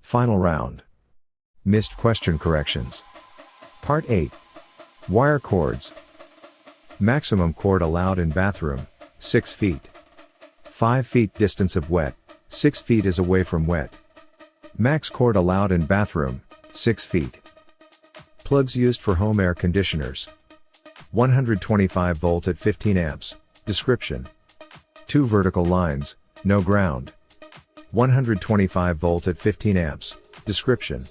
Final round. Missed question corrections. Part 8. Wire cords. Maximum cord allowed in bathroom, 6 feet. 5 feet distance of wet, 6 feet is away from wet. Max cord allowed in bathroom, 6 feet. Plugs used for home air conditioners. 125 volt at 15 amps, description. 2 vertical lines, no ground. 125 volt at 15 amps, description.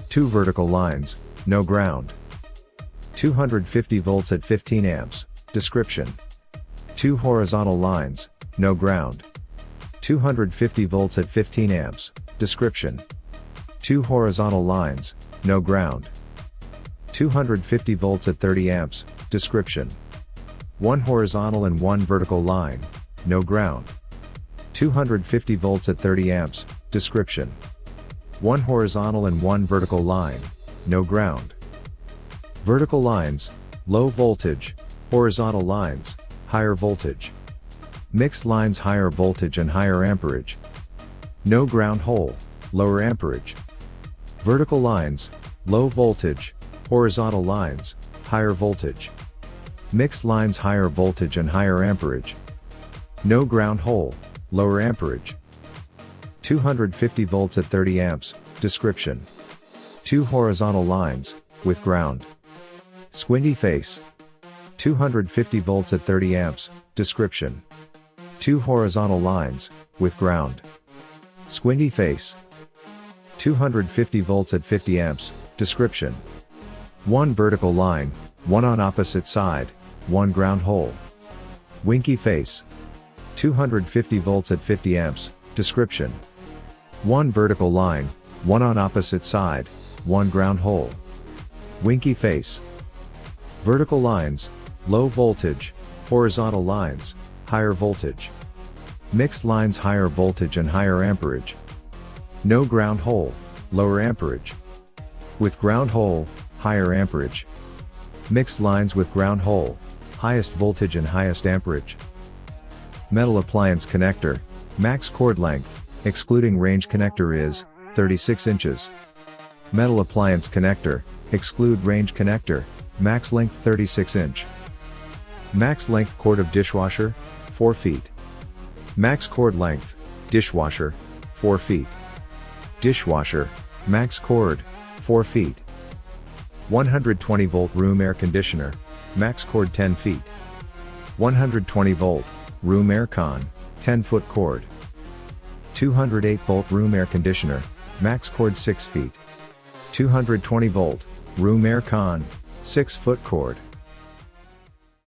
2 vertical lines, no ground. 250 volts at 15 amps, description. 2 horizontal lines, no ground. 250 volts at 15 amps, description. 2 horizontal lines, no ground. 250 volts at 30 amps, description. 1 horizontal and 1 vertical line, no ground. 250 volts at 30 amps, description. 1 horizontal and 1 vertical line, no ground. Vertical lines, low voltage, horizontal lines, higher voltage. Mixed lines higher voltage and higher amperage. No ground hole, lower amperage. Vertical lines, low voltage, horizontal lines, higher voltage. Mixed lines higher voltage and higher amperage. No ground hole, lower amperage. 250 volts at 30 amps, description. 2 horizontal lines, with ground. Squinty face. 250 volts at 30 amps, description. 2 horizontal lines, with ground. Squinty face. 250 volts at 50 amps, description. 1 vertical line, 1 on opposite side, 1 ground hole. Winky face. 250 volts at 50 amps, description. 1 vertical line, 1 on opposite side, 1 ground hole. Winky face. Vertical lines, low voltage, horizontal lines, higher voltage. Mixed lines higher voltage and higher amperage. No ground hole, lower amperage. With ground hole, higher amperage. Mixed lines with ground hole, highest voltage and highest amperage. Metal appliance connector, max cord length, excluding range connector is 36 inches. Metal appliance connector, exclude range connector, max length 36 inch. Max length cord of dishwasher, 4 feet. Max cord length, dishwasher, 4 feet. Dishwasher, max cord, 4 feet. 120 volt room air conditioner, max cord 10 feet. 120 volt, room air con, 10 foot cord. 208 volt room air conditioner, max cord 6 feet. 220 volt, room air con, 6 foot cord.